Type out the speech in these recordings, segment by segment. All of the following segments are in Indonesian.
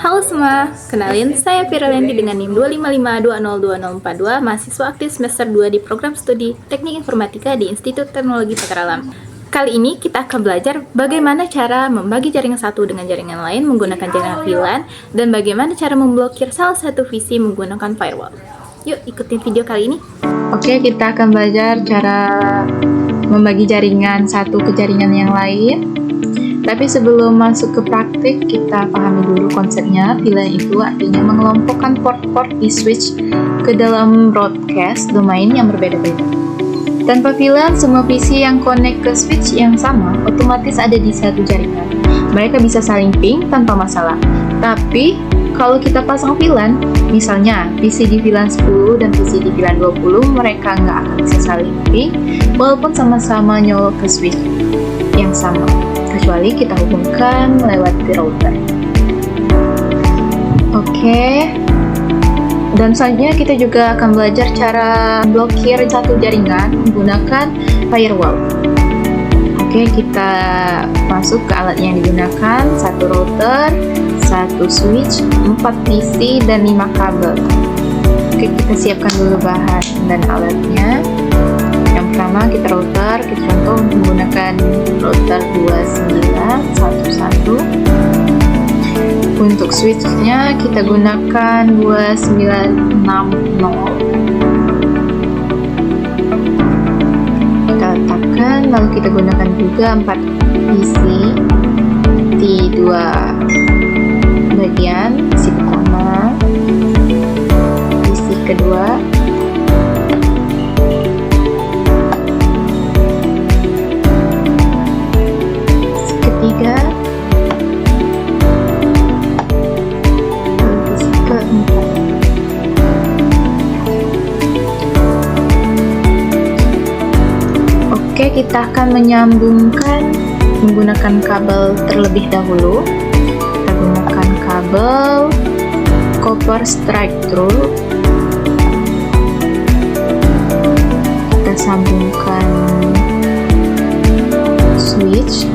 Halo semua, kenalin saya Firalenti dengan NIM 255202042, mahasiswa aktif semester 2 di program studi Teknik Informatika di Institut Teknologi Petralam. Kali ini kita akan belajar bagaimana cara membagi jaringan satu dengan jaringan lain menggunakan jaringan VLAN dan bagaimana cara memblokir salah satu VC menggunakan firewall. Yuk ikutin video kali ini. Oke, kita akan belajar cara membagi jaringan satu ke jaringan yang lain. Tapi sebelum masuk ke praktik, kita pahami dulu konsepnya. VLAN itu artinya mengelompokkan port-port di switch ke dalam broadcast domain yang berbeda-beda. Tanpa VLAN, semua PC yang connect ke switch yang sama otomatis ada di satu jaringan. Mereka bisa saling ping tanpa masalah. Tapi, kalau kita pasang VLAN, misalnya PC di VLAN 10 dan PC di VLAN 20, mereka nggak akan bisa saling ping walaupun sama-sama nyolok ke switch yang sama, kecuali kita hubungkan lewat router. Oke. Dan selanjutnya kita juga akan belajar cara blokir satu jaringan menggunakan firewall. Oke, kita masuk ke alat yang digunakan, satu router, satu switch, 4 PC, dan 5 kabel. Oke, kita siapkan dulu bahan dan alatnya. Yang pertama kita router, kita contoh menggunakan router 2911. Untuk switchnya kita gunakan 2960. Kita letakkan, lalu kita gunakan juga 4 PC di 2 bagian, PC pertama, PC kedua, ketiga, PC keempat. Oke, kita akan menyambungkan menggunakan kabel terlebih dahulu. Kita gunakan kabel copper strike through. Kita sambungkan switch.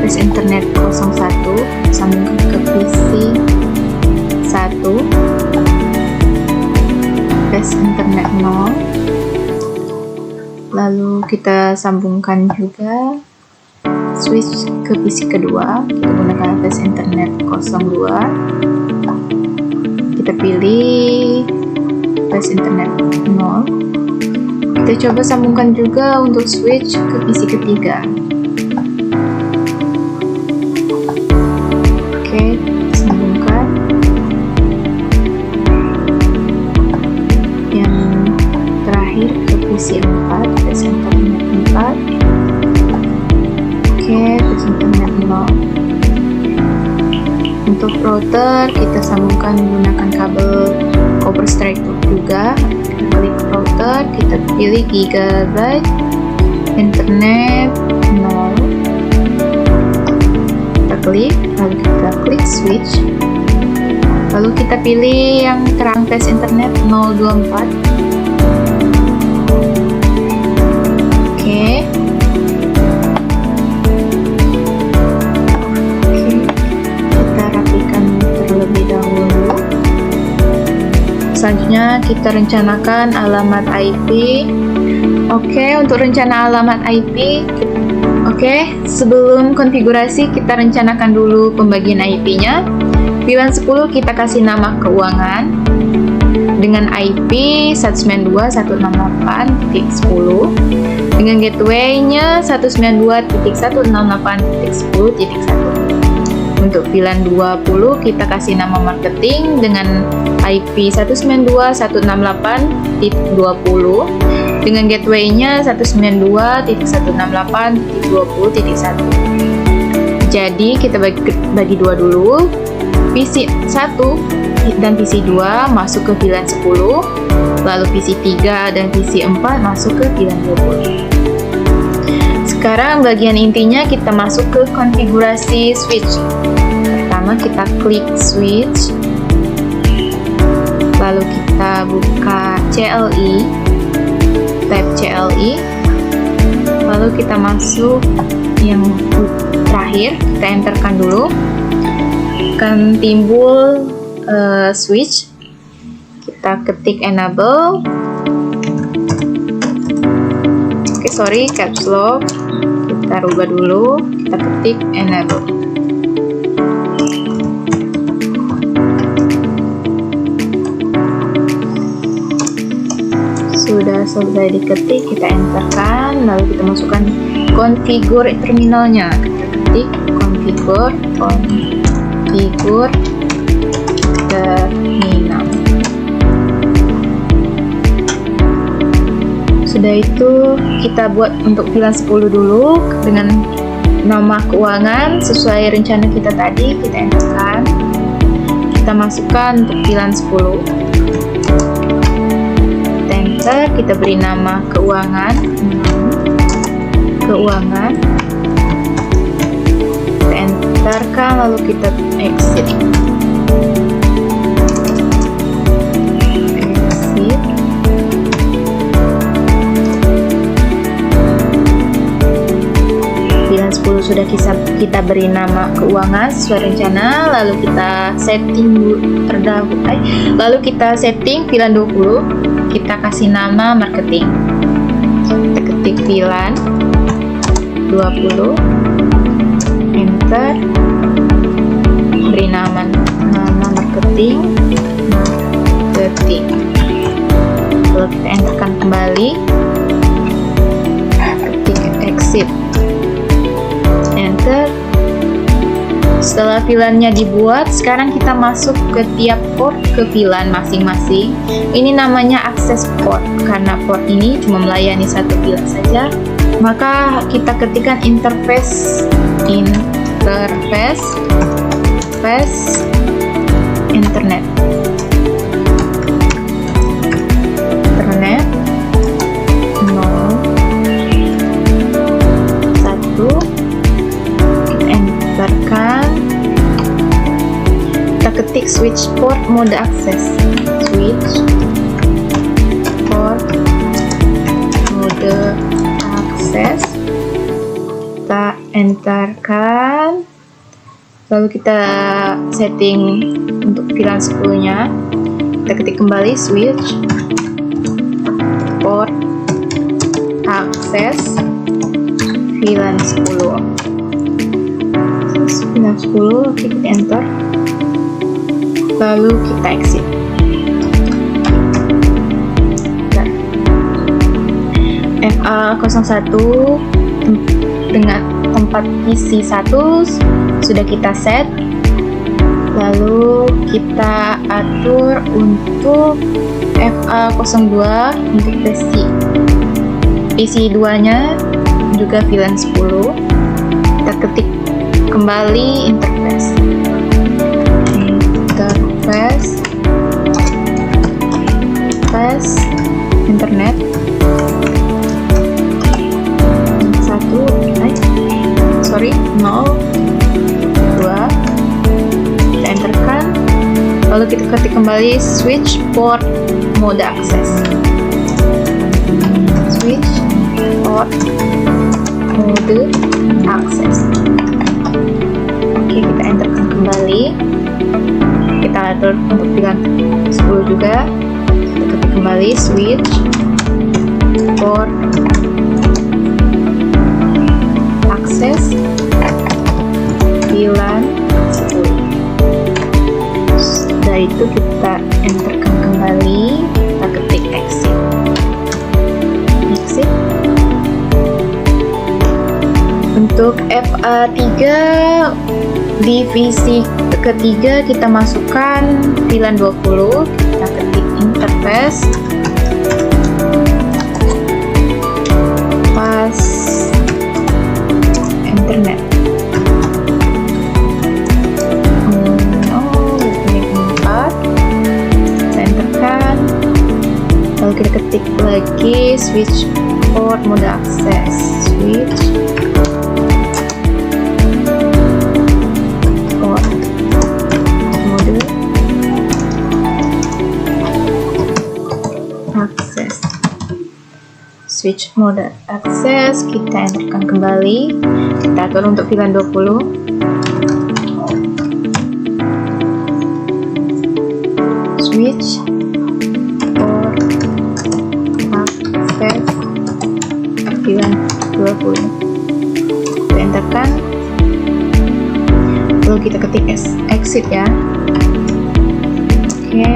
Tes internet 01 sambungkan ke PC 1, tes internet 0, lalu kita sambungkan juga switch ke PC kedua, kita gunakan tes internet 02, kita pilih tes internet 0, kita coba sambungkan juga untuk switch ke PC ketiga. Oke, sambungkan. Yang terakhir ke PC 4, tes internet 4. Oke, tes internet 0. Untuk router kita sambungkan menggunakan kabel copper strike juga. Kita klik router, kita pilih gigabyte, internet 0. Kita klik, lalu kita klik switch, lalu kita pilih yang terang tes internet 024. Oke, kita rapikan terlebih dahulu. Selanjutnya kita rencanakan alamat IP. Oke, untuk rencana alamat IP, sebelum konfigurasi kita rencanakan dulu pembagian IP-nya. VLAN 10 kita kasih nama keuangan dengan IP 192.168.10, dengan gateway-nya 192.168.10.1. Untuk VLAN 20 kita kasih nama marketing dengan IP 192.168.20, dengan gateway-nya 192.168.20.1. Jadi kita bagi dua dulu. PC 1 dan PC 2 masuk ke VLAN 10, lalu PC 3 dan PC 4 masuk ke VLAN 20. Sekarang bagian intinya kita masuk ke konfigurasi switch. Pertama kita klik switch, lalu kita buka CLI, tab CLI, lalu kita masuk yang terakhir kita enterkan dulu, akan timbul switch. Kita ketik enable. Caps lock. Kita rubah dulu, kita ketik enable. Sudah selesai diketik, kita enterkan, lalu kita masukkan configure terminalnya. Kita ketik configure terminal. Sudah itu kita buat untuk pilihan 10 dulu dengan nama keuangan sesuai rencana kita tadi. Kita enterkan, kita masukkan untuk pilihan 10. Kita enter, kita beri nama keuangan, kita enterkan, lalu kita exit. Sudah kita beri nama keuangan sesuai rencana, lalu kita setting lalu kita setting pilihan 20, kita kasih nama marketing. Kita ketik pilihan 20, enter, beri nama marketing, lalu kita enterkan kembali, ketik exit, enter. Setelah pilihannya dibuat, sekarang kita masuk ke tiap port ke pilihan masing-masing. Ini namanya access port, karena port ini cuma melayani satu pilihan saja. Maka kita ketikkan interface internet 0 1. Enterkan, kita ketik switch port mode access, switch port mode access, kita enterkan, lalu kita setting untuk pilihan 10 nya, kita ketik kembali switch port access pilihan 10. Pilihan 10, klik enter, lalu kita exit. FA01 dengan tempat PC 1 sudah kita set, lalu kita atur untuk FA02 untuk PC 2 nya juga pilihan 10. Kita ketik kembali interface internet 0 2, kita enterkan, lalu kita ketik kembali switch port mode access, switch port mode access. Oke, kita enterkan kembali, kita atur untuk pilihan 10 juga, kita ketik kembali switch port access pilihan 10. Setelah itu kita enterkan kembali, kita ketik exit. Untuk FA3 divisi ketiga kita masukkan pilihan 20, kita ketik interface pas internet 4, kita enterkan, lalu kita ketik lagi switch port mode access, switch switch mode access, kita enterkan kembali, kita atur untuk VLAN 20. Switch port access VLAN 20, kita enterkan, lalu kita ketik exit ya. Oke.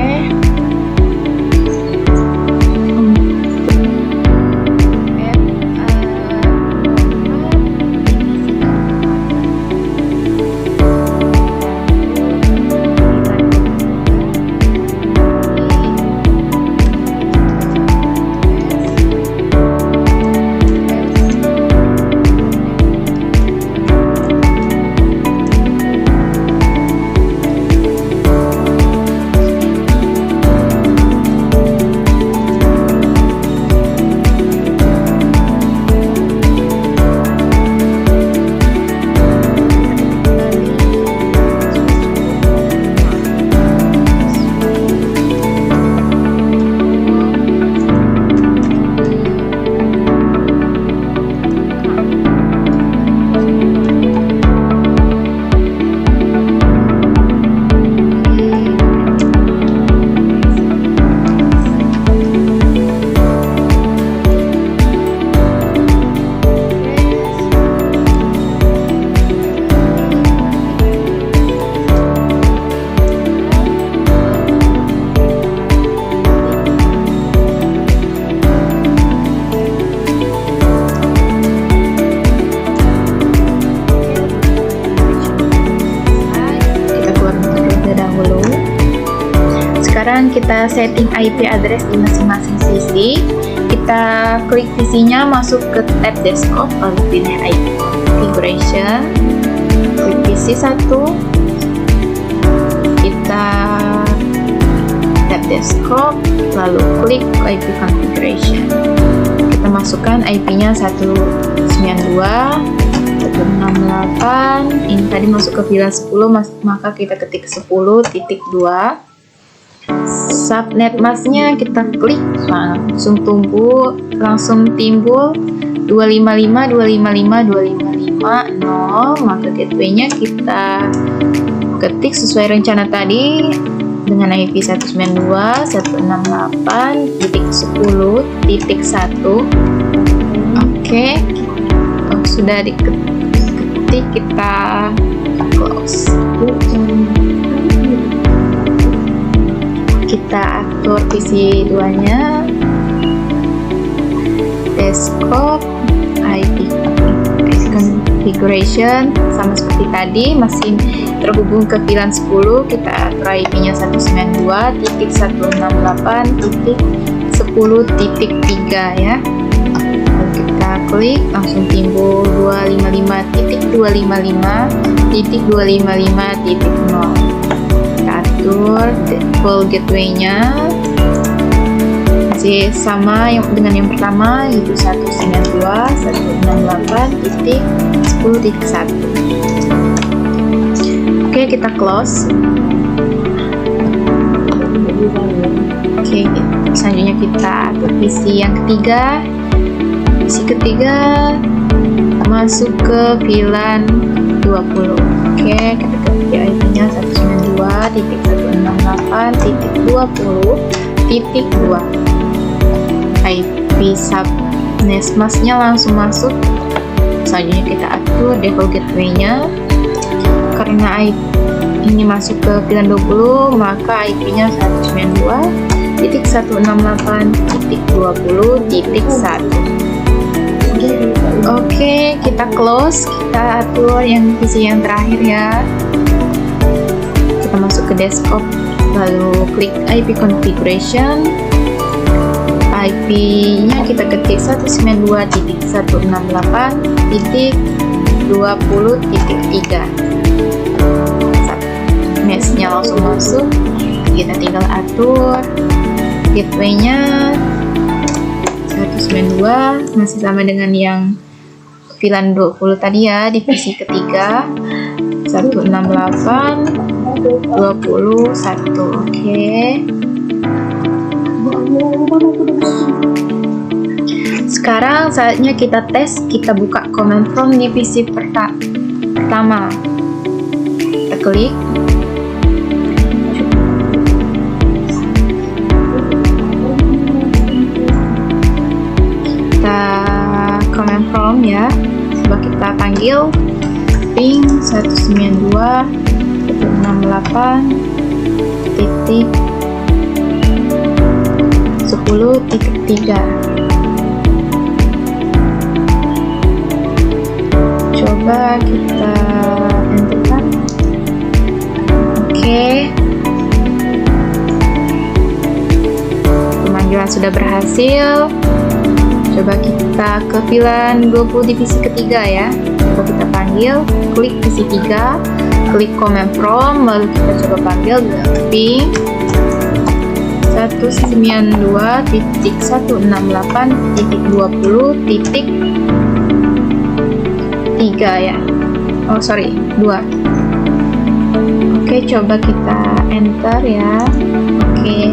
Sekarang kita setting IP address di masing-masing sisi. Kita klik PC-nya, masuk ke tab desktop, lalu pilih IP configuration, klik PC 1, kita tab desktop, lalu klik IP configuration. Kita masukkan IP-nya 192.168. Ini tadi masuk ke VLAN 10, maka kita ketik 10.2. Subnet masknya kita klik, langsung timbul 255.255.255.0, maka gateway-nya kita ketik sesuai rencana tadi dengan IP 192.168.10.1. Oke, sudah diketik, kita close. Kita atur PC 2-nya, desktop, IP configuration sama seperti tadi, masih terhubung ke VLAN 10. Kita atur IP-nya 192.168.10.3 ya. Lalu kita klik, langsung timbul 255.255.255.0. Default gateway-nya masih sama dengan yang pertama, yaitu 192.168.10.1. Oke, kita close. Oke, selanjutnya kita atur PC yang ketiga. PC ketiga masuk ke VLAN 20. Oke, kita ketik IP-nya 192.168.20.2. IP subnet masknya langsung masuk. Selanjutnya kita atur default gateway-nya. Karena IP ini masuk ke VLAN 20, maka IP-nya 192.168.20.1. Oke, kita close. Kita atur yang PC yang terakhir ya. Kita masuk ke desktop, lalu klik IP configuration. IP-nya kita ketik 192.168.20.3. Mesnya langsung masuk. Kita tinggal atur gateway-nya 192, masih sama dengan yang VLAN 20 tadi ya, di PC ketiga 168.21. Oke. Sekarang saatnya kita tes. Kita buka command prompt di PC pertama. Kita klik. Kita command prompt ya. Coba kita panggil ping 192.168.10.3. Coba kita enterkan. Oke. Pemanggilan sudah berhasil. Coba kita ke VLAN GoPro divisi ketiga ya. Coba kita panggil, klik divisi 3, klik command prompt, lalu kita coba panggil ping 192.168.20.3 ya. Oh sorry, 2. Oke, coba kita enter ya. Oke.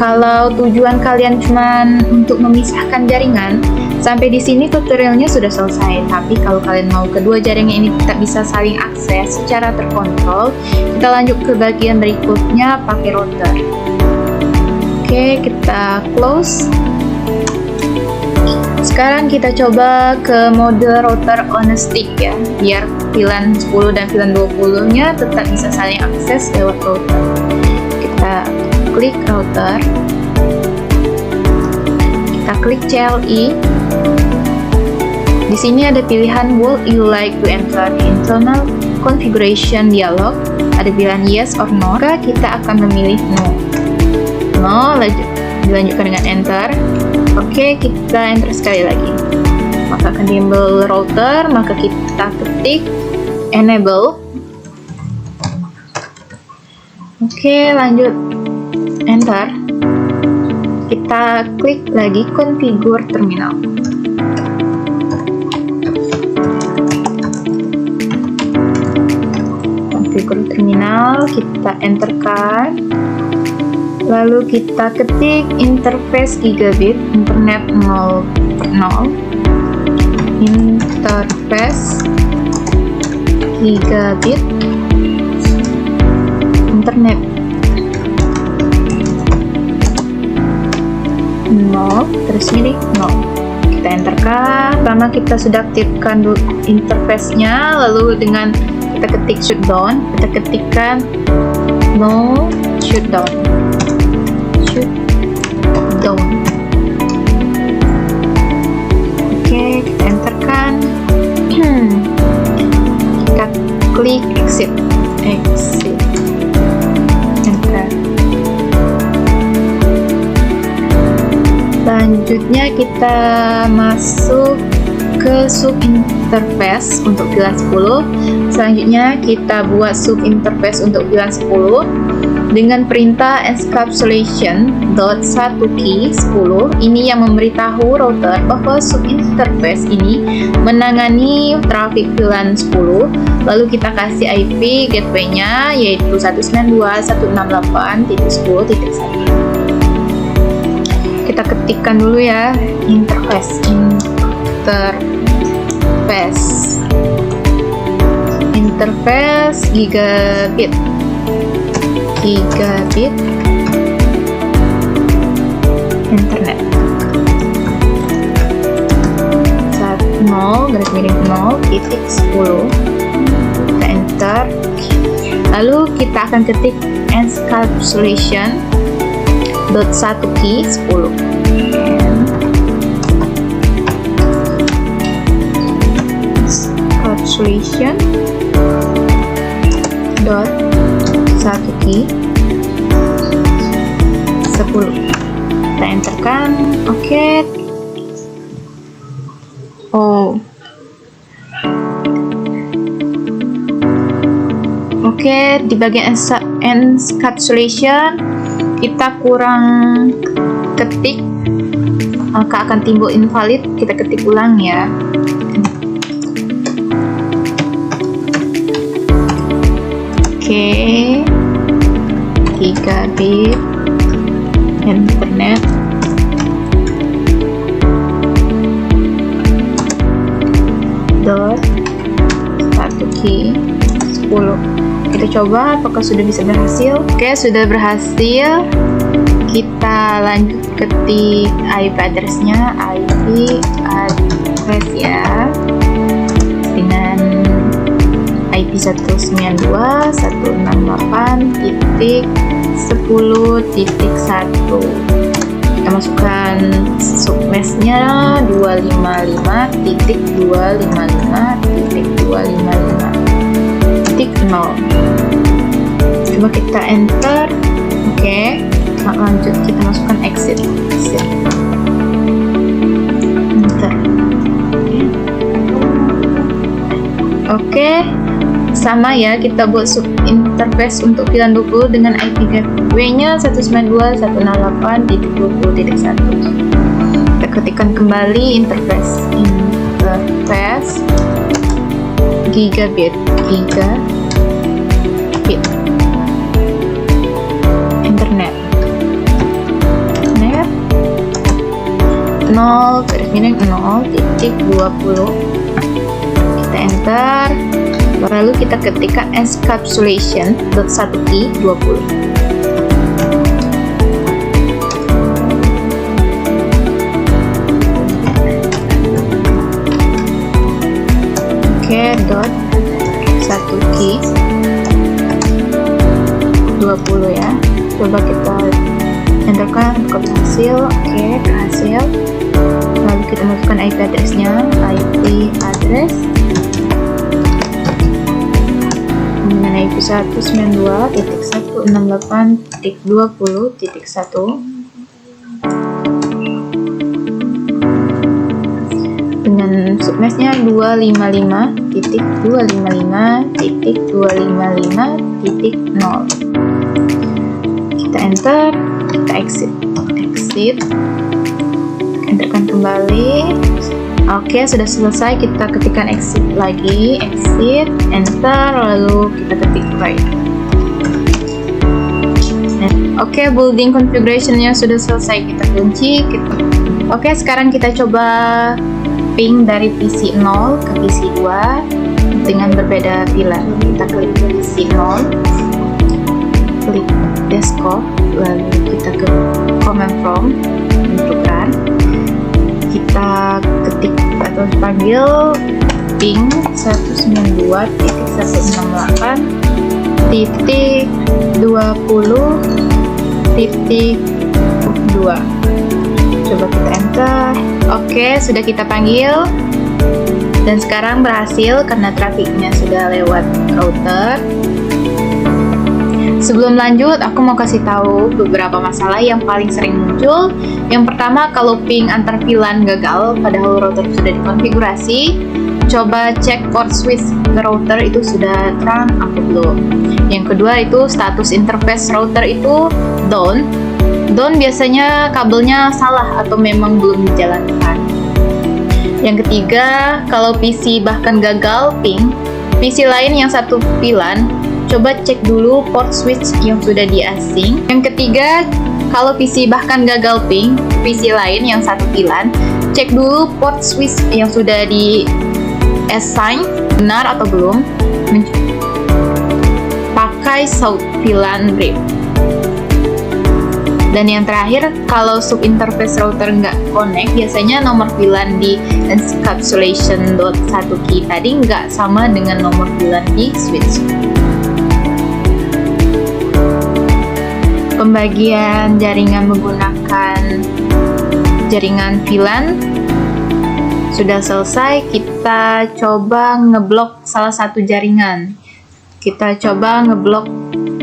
Kalau tujuan kalian cuman untuk memisahkan jaringan, sampai di sini tutorialnya sudah selesai. Tapi kalau kalian mau kedua jaringan ini tidak bisa saling akses secara terkontrol, kita lanjut ke bagian berikutnya pakai router. Oke, kita close. Sekarang kita coba ke mode router on a stick ya, biar VLAN 10 dan VLAN 20-nya tetap bisa saling akses lewat router. Kita klik router, kita klik CLI. Di sini ada pilihan would you like to enter the internal configuration dialog. Ada pilihan yes or no. Maka kita akan memilih no. No, dilanjutkan dengan enter. Oke, kita enter sekali lagi. Maka akan di-enable router. Maka kita ketik enable. Oke, lanjut. Enter. Kita klik lagi configure terminal. Configure terminal, kita enterkan. Lalu kita ketik interface gigabit, internet 0/0. Interface gigabit, internet 0 terus milih 0. Kita enterkan. Pertama kita sudah aktifkan interface-nya, lalu dengan kita ketik shutdown, kita ketikkan no shutdown. Oke, kita enterkan. Kita klik exit. Enter. Selanjutnya kita masuk ke sub interface untuk VLAN 10. Selanjutnya kita buat sub interface untuk VLAN 10 dengan perintah encapsulation.1key 10. Ini yang memberitahu router bahwa sub interface ini menangani traffic VLAN 10. Lalu kita kasih IP gateway-nya yaitu 192.168.10.1. Kita ketikkan dulu ya interface gigabit internet 0/0.10. Kita enter. Lalu kita akan ketik encapsulation.1key 10. Encapsulation.1key 10. Kita enterkan. Oke. Oke, di bagian encapsulation kita kurang ketik, maka akan timbul invalid. Kita ketik ulang ya. Oke, gigabit internet dot satu key 10. Kita coba apakah sudah bisa berhasil. Oke, sudah berhasil. Kita lanjut ketik IP address-nya, IP address ya, dengan IP 192.168.10.1. Kita masukkan submeshnya 255.255.255.0. Coba kita enter. Oke, lanjut kita masukkan exit. Enter. Oke, sama ya, kita buat sub interface untuk VLAN 20 dengan IP gateway-nya 192.168.20.1. Kita ketikkan kembali interface gigabit internet 0.0.20. Kita enter, lalu kita ketikkan encapsulation.1key 20. Oke, dot 1key 20 ya. Coba kita enterkan untuk berhasil. Oke, berhasil. Lalu kita masukkan IP address-nya, IP address dengan IP 192.168.20.1 dengan submeshnya 255.255.255.0. Kita enter, kita exit, enterkan kembali. Oke, sudah selesai. Kita ketikkan exit lagi, enter, lalu kita ketik right. Oke, building configuration-nya sudah selesai, kita kunci. Oke, sekarang kita coba ping dari PC 0 ke PC 2 dengan berbeda VLAN. Kita klik PC 0, klik desktop, lalu kita ke command prompt untuk run. Kita ketik atau panggil ping 192.168.20.2. Coba kita enter. Oke, sudah kita panggil dan sekarang berhasil karena trafiknya sudah lewat router. Sebelum lanjut, aku mau kasih tahu beberapa masalah yang paling sering muncul. Yang pertama, kalau ping antar VLAN gagal padahal router sudah dikonfigurasi, coba cek port switch ke router itu sudah terang atau belum. Yang kedua itu status interface router itu down. Down biasanya kabelnya salah atau memang belum dijalankan. Yang ketiga, kalau PC bahkan gagal ping PC lain yang satu VLAN, coba cek dulu port switch yang sudah di-async. Yang ketiga, kalau PC bahkan gagal ping PC lain yang satu VLAN, cek dulu port switch yang sudah di-assign benar atau belum. Pakai South VLAN brief. Dan yang terakhir, kalau sub interface router nggak connect, biasanya nomor VLAN di encapsulation.1key tadi nggak sama dengan nomor VLAN di switch. Pembagian jaringan menggunakan jaringan VLAN sudah selesai. Kita coba ngeblok salah satu jaringan. Kita coba ngeblok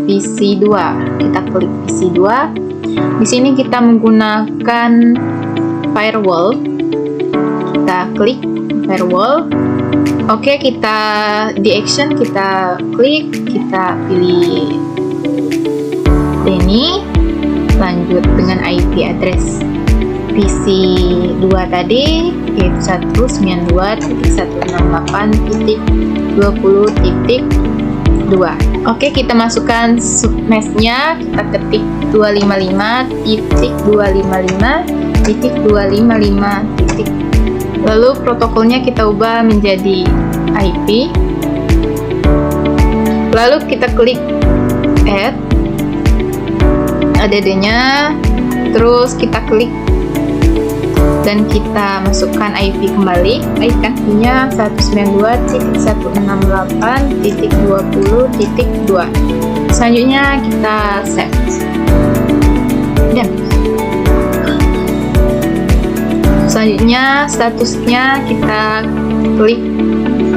PC 2. Kita klik PC 2. Di sini kita menggunakan firewall. Kita klik firewall. Oke, kita di action, kita klik, kita pilih ini, lanjut dengan IP address PC 2 tadi, yaitu 192.168.20.2. Oke, kita masukkan submeshnya, kita ketik 255.255.255. Lalu protokolnya kita ubah menjadi IP. Lalu kita klik add add-nya, terus kita klik dan kita masukkan IP kembali. IP-nya 192.168.20.2. Selanjutnya kita save. Dan selanjutnya statusnya kita klik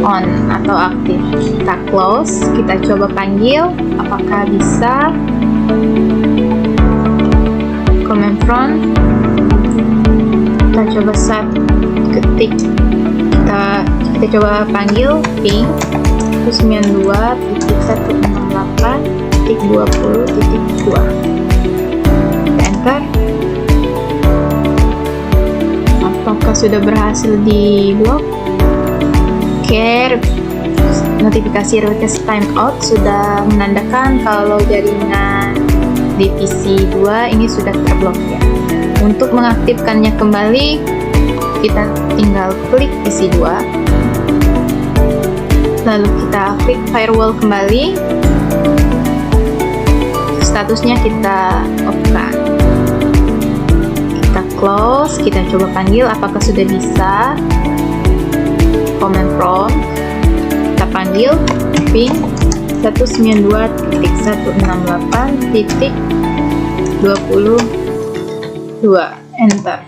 on atau aktif. Kita close, kita coba panggil apakah bisa. Command prompt, kita coba ketik, kita coba panggil ping 192.168.20.2. Enter. Apakah sudah berhasil di blok? Oke, notifikasi request timeout sudah menandakan kalau jaringan di PC 2 ini sudah terblokir. Untuk mengaktifkannya kembali, kita tinggal klik PC 2, lalu kita klik firewall kembali, statusnya kita off-kan. Kita close, kita coba panggil apakah sudah bisa. Command prompt, kita panggil ping 192.168.20.2. Enter.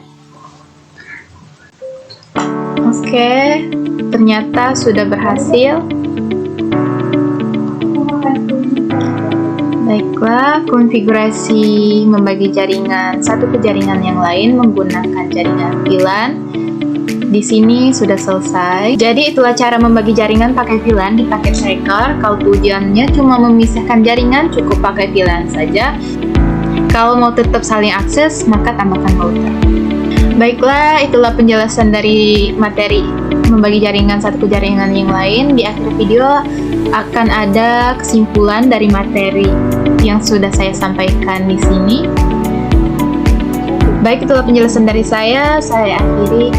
Oke, ternyata sudah berhasil. Baiklah, konfigurasi membagi jaringan satu ke jaringan yang lain menggunakan jaringan VLAN di sini sudah selesai. Jadi itulah cara membagi jaringan pakai VLAN di paket Tracker. Kalau tujuannya cuma memisahkan jaringan, cukup pakai VLAN saja. Kalau mau tetap saling akses, maka tambahkan router. Baiklah, itulah penjelasan dari materi membagi jaringan satu ke jaringan yang lain. Di akhir video akan ada kesimpulan dari materi yang sudah saya sampaikan di sini. Baik, itulah penjelasan dari saya akhiri.